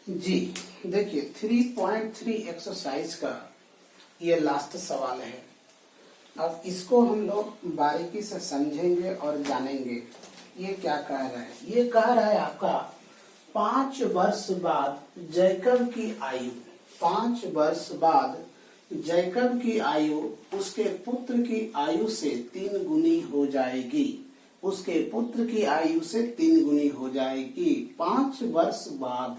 जी देखिए 3.3 एक्सरसाइज का ये लास्ट सवाल है। अब इसको हम लोग बारीकी से समझेंगे और जानेंगे ये क्या कह रहा है। ये कह रहा है आपका 5 वर्ष बाद जैकब की आयु, 5 वर्ष बाद जैकब की आयु उसके पुत्र की आयु से 3 गुनी हो जाएगी। उसके पुत्र की आयु से 3 गुनी हो जाएगी। 5 वर्ष बाद,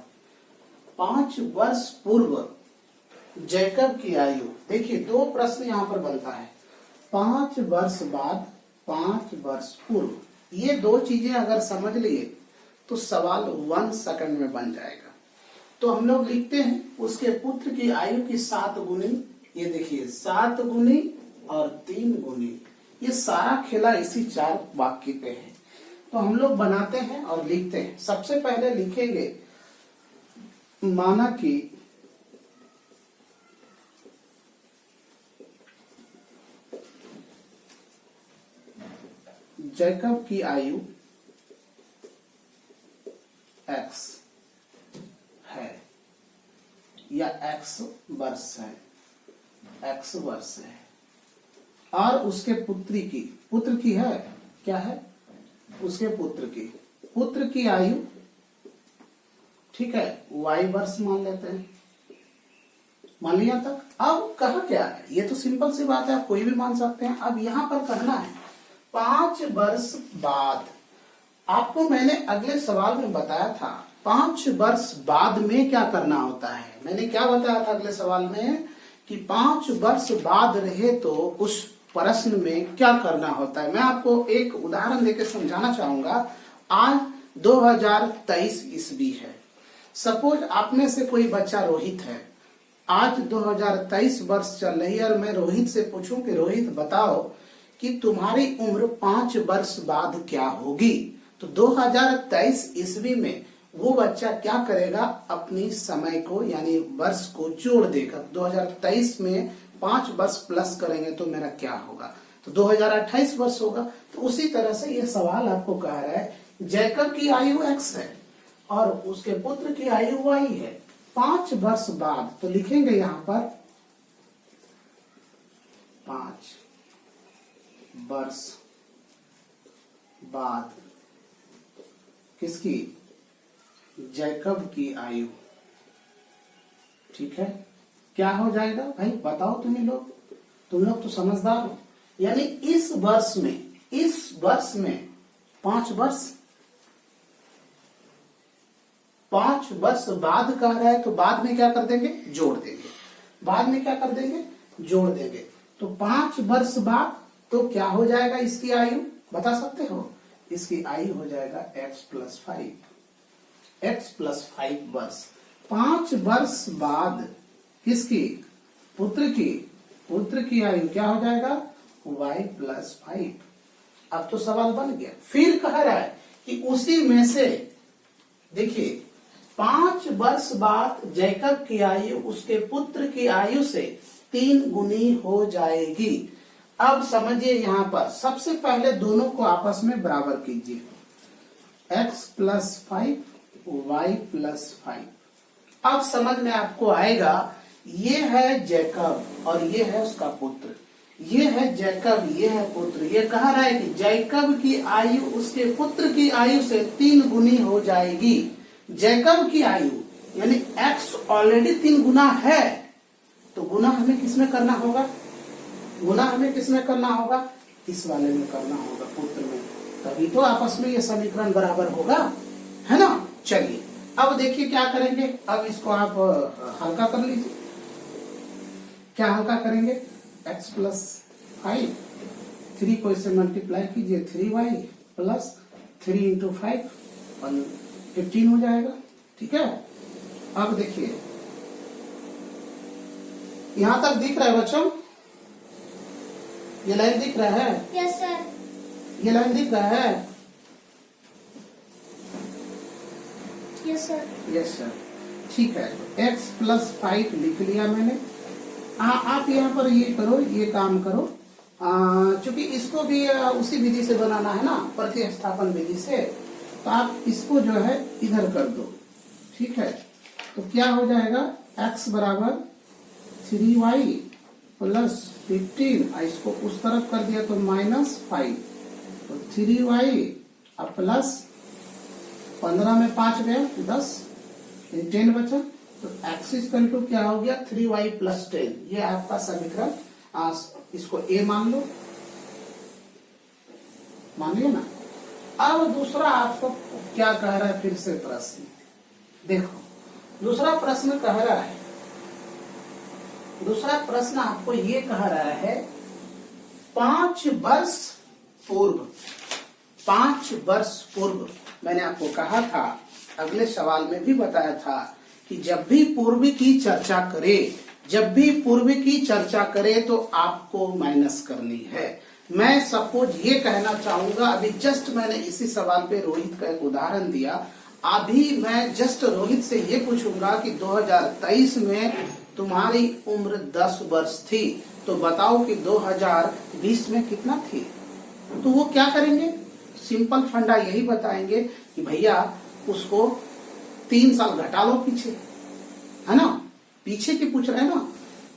5 वर्ष पूर्व जैकब की आयु। देखिए दो प्रश्न यहाँ पर बनता है, 5 वर्ष बाद, 5 वर्ष पूर्व। ये दो चीजें अगर समझ लिए तो सवाल 1 सेकंड में बन जाएगा। तो हम लोग लिखते हैं उसके पुत्र की आयु की 7 गुनी। ये देखिए 7 गुनी और 3 गुनी, ये सारा खेला इसी 4 वाक्य पे है। तो हम लोग बनाते हैं और लिखते हैं। सबसे पहले लिखेंगे माना कि जैकब की आयु x है या x वर्ष है, x वर्ष है, और उसके पुत्री की, पुत्र की है, क्या है, उसके पुत्र की आयु, ठीक है, y वर्ष मान लेते हैं। मान लिया तक। अब कहा क्या है, ये तो सिंपल सी बात है, आप कोई भी मान सकते हैं। अब यहां पर कहना है 5 वर्ष बाद। आपको मैंने अगले सवाल में बताया था 5 वर्ष बाद में क्या करना होता है। मैंने क्या बताया था अगले सवाल में कि 5 वर्ष बाद रहे तो उस प्रश्न में क्या करना होता है। मैं आपको एक उदाहरण देकर समझाना चाहूंगा। आज 2023 ईस्वी है। सपोज आप में से कोई बच्चा रोहित है। आज 2023 वर्ष चल रही है और मैं रोहित से पूछूं कि रोहित बताओ कि तुम्हारी उम्र 5 वर्ष बाद क्या होगी। तो 2023 ईस्वी में वो बच्चा क्या करेगा, अपनी समय को यानी वर्ष को जोड़ देगा। 2023 में 5 वर्ष प्लस करेंगे तो मेरा क्या होगा, तो 2028 वर्ष होगा। तो उसी तरह से ये सवाल आपको कह रहा है जैकब की आयु x है और उसके पुत्र की आयु y है। 5 वर्ष बाद तो लिखेंगे यहां पर 5 वर्ष बाद किसकी, जैकब की आयु। ठीक है, क्या हो जाएगा भाई बताओ तुम लोग तो समझदार हो। यानी इस वर्ष में 5 वर्ष बाद कह रहा है तो बाद में क्या कर देंगे, जोड़ देंगे। बाद में क्या कर देंगे, जोड़ देंगे। तो 5 वर्ष बाद तो क्या हो जाएगा इसकी आयु, बता सकते हो। इसकी आयु हो जाएगा x + 5, x + 5 वर्ष। 5 वर्ष बाद किसकी, पुत्र की आयु क्या हो जाएगा, y + 5। अब तो सवाल बन गया। फिर कह रहा है कि उसी में से देखिए 5 वर्ष बाद जैकब की आयु उसके पुत्र की आयु से 3 गुनी हो जाएगी। अब समझिए यहां पर सबसे पहले दोनों को आपस में बराबर कीजिए, x + 5 y + 5। अब समझ में आपको आएगा ये है जैकब और ये है उसका पुत्र। ये है जैकब, ये है पुत्र। ये कह रहा है कि जैकब की आयु उसके पुत्र की आयु से 3 गुनी हो जाएगी। जैकब की आयु यानी x ऑलरेडी 3 गुना है, तो गुना हमें किसमें करना होगा, गुना हमें किसमें करना होगा, इस वाले में करना होगा, पुत्र में। तभी तो आपस में ये समीकरण बराबर होगा, है ना। चलिए अब देखिए क्या करेंगे। अब इसको आप हल्का कर लीजिए। क्या हल्का करेंगे, x + 5, 3 को इससे मल्टीप्लाई कीजिए, 3y + 3 × 5 और 15 हो जाएगा। ठीक है। अब देखिए यहां तक दिख रहा है बच्चों, ये लाइन दिख रहा है। Yes sir. ये लाइन दिख रहा है। Yes sir. Yes sir. ठीक है, x + 5 लिख लिया मैंने। आप यहाँ पर ये करो, ये काम करो। चूंकि इसको भी उसी विधि से बनाना है ना, प्रतिस्थापन विधि से, तो आप इसको जो है इधर कर दो। ठीक है, तो क्या हो जाएगा x बराबर 3y प्लस 15, इसको उस तरफ कर दिया तो -5, तो 3y और प्लस 15 में 5 गया 10, 10 बचा, तो x इक्वल टू क्या हो गया 3y प्लस 10। ये आपका समीकरण, इसको a मान लो, मान लिया ना। अब दूसरा आपको क्या कह रहा है, फिर से प्रश्न देखो। दूसरा प्रश्न कह रहा है, दूसरा प्रश्न आपको ये कह रहा है 5 वर्ष पूर्व, 5 वर्ष पूर्व मैंने आपको कहा था, अगले सवाल में भी बताया था कि जब भी पूर्व की चर्चा करे, जब भी पूर्व की चर्चा करे तो आपको माइनस करनी है। मैं सपोज ये कहना चाहूंगा, अभी जस्ट मैंने इसी सवाल पे रोहित का एक उदाहरण दिया, अभी मैं जस्ट रोहित से ये पूछूंगा कि 2023 में तुम्हारी उम्र 10 वर्ष थी, तो बताओ कि 2020 में कितना थी। तो वो क्या करेंगे, सिंपल फंडा यही बताएंगे कि भैया उसको 3 साल घटा लो पीछे, है ना। पीछे की पूछ रहे हैं ना,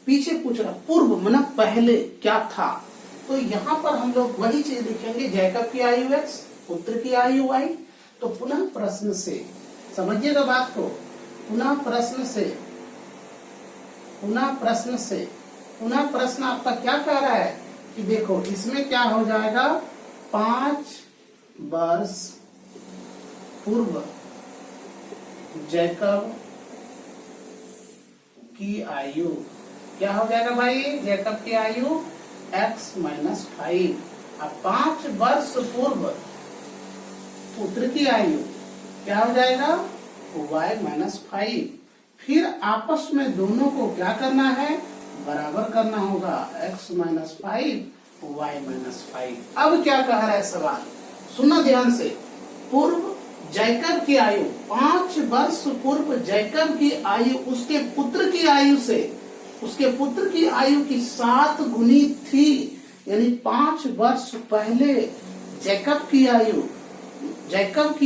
पीछे पूछ रहा, पूर्व मतलब पहले क्या था। तो यहाँ पर हम लोग वही चीज लिखेंगे, जैकब की आयु x, पुत्र की आयु y। तो पुनः प्रश्न से समझिएगा बात को, पुनः प्रश्न आपका क्या कह रहा है कि देखो इसमें क्या हो जाएगा, 5 वर्ष पूर्व जैकब की आयु, क्या हो जाएगा भाई, जैकब की आयु x माइनस 5। अब 5 वर्ष पूर्व पुत्र की आयु क्या हो जाएगा, y माइनस 5। फिर आपस में दोनों को क्या करना है, बराबर करना होगा, x माइनस 5 y माइनस 5। अब क्या कह रहा है सवाल, सुनना ध्यान से। पूर्व जैकब की आयु, 5 वर्ष पूर्व जैकब की आयु उसके पुत्र की आयु से, उसके पुत्र की आयु की 7 गुनी थी, यानी 5 वर्ष पहले जैकब की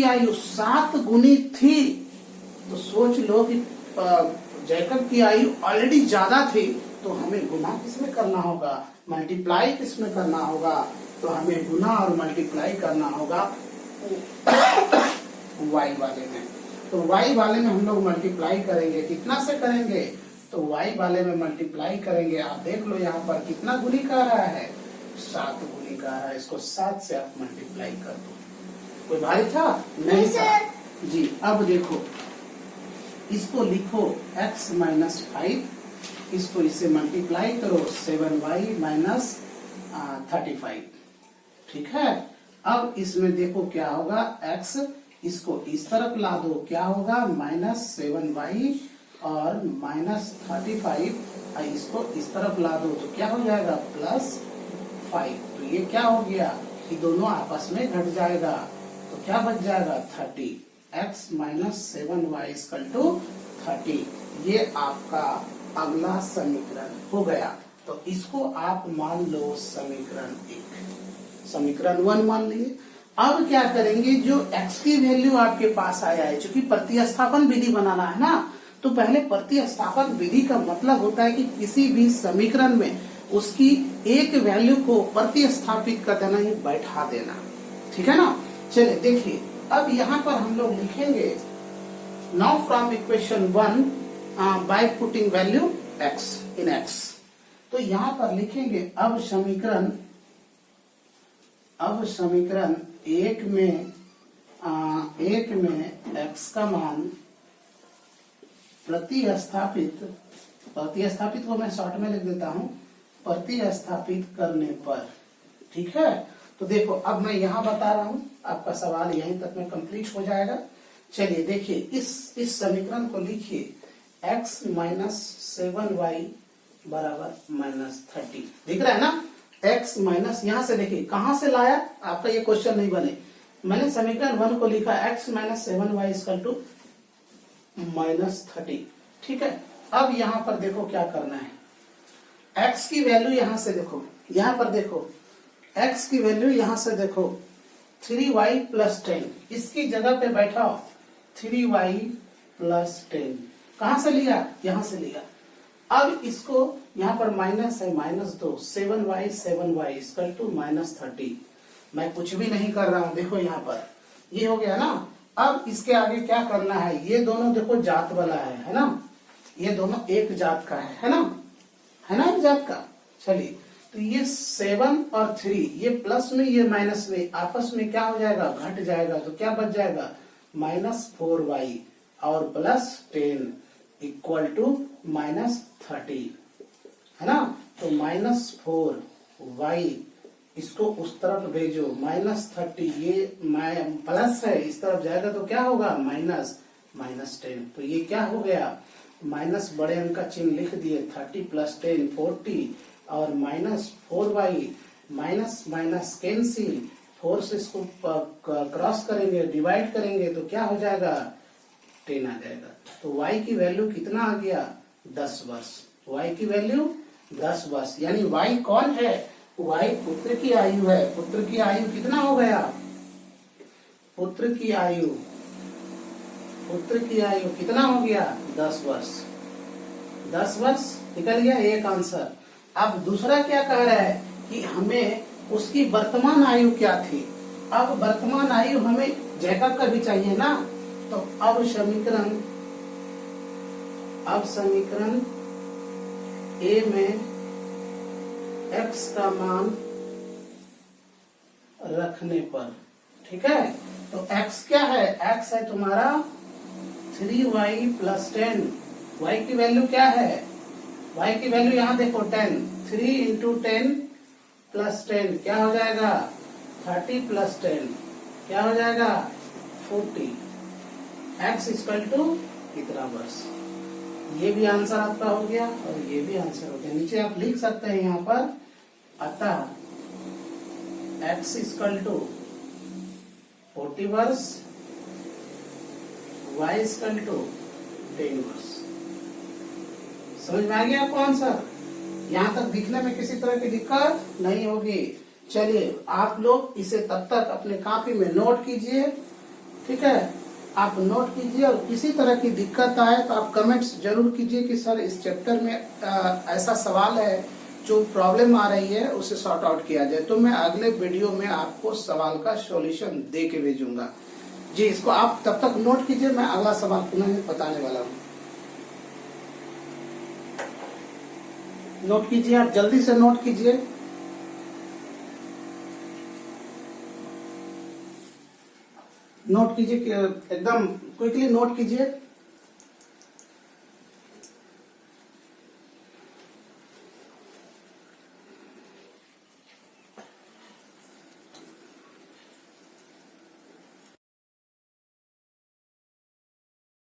आयु 7 गुनी थी। तो सोच लो कि जैकब की आयु ऑलरेडी ज्यादा थी, तो हमें गुना किसमें करना होगा, मल्टीप्लाई किसमें करना होगा, तो हमें गुना और मल्टीप्लाई करना होगा y वाले में। तो y वाले में हम लोग मल्टीप्लाई करेंगे, कितना से करेंगे, तो y वाले में मल्टीप्लाई करेंगे। आप देख लो यहाँ पर कितना गुनी का रहा है, 7 गुनी का रहा है, इसको 7 से आप मल्टीप्लाई कर दो। कोई भारी था नहीं था जी। अब देखो इसको लिखो x माइनस 5, इसको इससे मल्टीप्लाई करो 7y माइनस 35, ठीक है। अब इसमें देखो क्या होगा, x इसको इस तरफ ला दो, क्या होगा -7y और -35, इसको इस तरफ ला दो तो क्या हो जाएगा +5। तो ये क्या हो गया कि दोनों आपस में घट जाएगा, तो क्या बच जाएगा 30, x minus 7y equal to 30। ये आपका अगला समीकरण हो गया। तो इसको आप मान लो समीकरण 1, समीकरण 1 मान लिए। अब क्या करेंगे, जो x की वैल्यू आपके पास आया है, चूंकि प्रतिस्थापन विधि बनाना है ना, तो पहले प्रतिस्थापन विधि का मतलब होता है कि किसी भी समीकरण में उसकी एक वैल्यू को प्रतिस्थापित कर देना, ही बैठा देना, ठीक है ना। चलिए देखिए, अब यहाँ पर हम लोग लिखेंगे now from equation 1 by putting value x in x। तो यहाँ पर लिखेंगे अब समीकरण 1 में x का मान प्रतिस्थापित को मैं शॉर्ट में लिख देता हूँ, प्रतिस्थापित करने पर, ठीक है। तो देखो अब मैं यहाँ बता रहा हूँ, आपका सवाल यहीं तक में कंप्लीट हो जाएगा। चलिए देखिए, इस समीकरण को लिखिए, x माइनस 7y बराबर -30, दिख रहा है ना। x माइनस, यहाँ से देखिए कहाँ से लाया, आपका ये क्वेश्चन नहीं बने, मैंने समीकरण 1 को लिखा x minus 7y equal to -30, ठीक है। अब यहाँ पर देखो क्या करना है, x की वैल्यू यहाँ से देखो, यहाँ पर देखो x की वैल्यू यहाँ से देखो 3y प्लस 10, इसकी जगह पे बैठाओ 3y प्लस 10, कहां से लिया, यहां से लिया। अब इसको यहाँ पर माइनस है, -2, 7y इक्वल टू -30। मैं कुछ भी नहीं कर रहा हूं, देखो यहाँ पर ये हो गया ना। अब इसके आगे क्या करना है, ये दोनों देखो जात वाला है ना, ये दोनों एक जात का है ना, है ना एक जात का। चलिए तो ये 7 और 3, ये प्लस में ये माइनस में आपस में क्या हो जाएगा, घट जाएगा। तो क्या बच जाएगा, -4y और +10 इक्वल टू -30, है ना। तो -4y इसको उस तरफ भेजो, -30 ये प्लस है, इस तरफ जाएगा तो क्या होगा, -10। तो ये क्या हो गया, माइनस बड़े अंक का चिन्ह लिख दिए, 30 + 10 40 और -4y माइनस माइनस कैंसिल, 4 से इसको क्रॉस करेंगे, डिवाइड करेंगे तो क्या हो जाएगा, 10 आ जाएगा। तो y की वैल्यू कितना आ गया, 10 वर्ष। y की वैल्यू 10 वर्ष, यानी y कौन है, y पुत्र की आयु है। पुत्र की आयु कितना हो गया, पुत्र की आयु कितना हो गया, 10 वर्ष। 10 वर्ष निकल गया एक आंसर। अब दूसरा क्या कह रहा है कि हमें उसकी वर्तमान आयु क्या थी। अब वर्तमान आयु हमें जैकब का भी चाहिए ना, तो अब समीकरण ए में x का मान रखने पर, ठीक है। तो x क्या है, x है तुम्हारा 3y + 10। y की वैल्यू क्या है, y की वैल्यू यहाँ देखो 10, 3 × 10 + 10 क्या हो जाएगा, 30 + 10 क्या हो जाएगा, 40। x = कितना वर्ष। ये भी आंसर आपका हो गया और ये भी आंसर हो गया। नीचे आप लिख सकते हैं यहाँ पर, अतः x = 40 वर्ष, y = 10 वर्ष। समझ में आ गया आपको आंसर। यहाँ तक दिखने में किसी तरह की दिक्कत नहीं होगी। चलिए आप लोग इसे तब तक अपने कॉपी में नोट कीजिए, ठीक है। आप नोट कीजिए और किसी तरह की दिक्कत आए तो आप कमेंट्स जरूर कीजिए कि सर इस चैप्टर में ऐसा सवाल है, जो प्रॉब्लम आ रही है उसे सॉर्ट आउट किया जाए। तो मैं अगले वीडियो में आपको सवाल का सॉल्यूशन दे के भेजूंगा जी। इसको आप तब तक नोट कीजिए, मैं अगला सवाल पुनः बताने वाला हूँ। नोट कीजिए, आप जल्दी से नोट कीजिए। नोट कीजिए, एकदम क्विकली नोट कीजिए।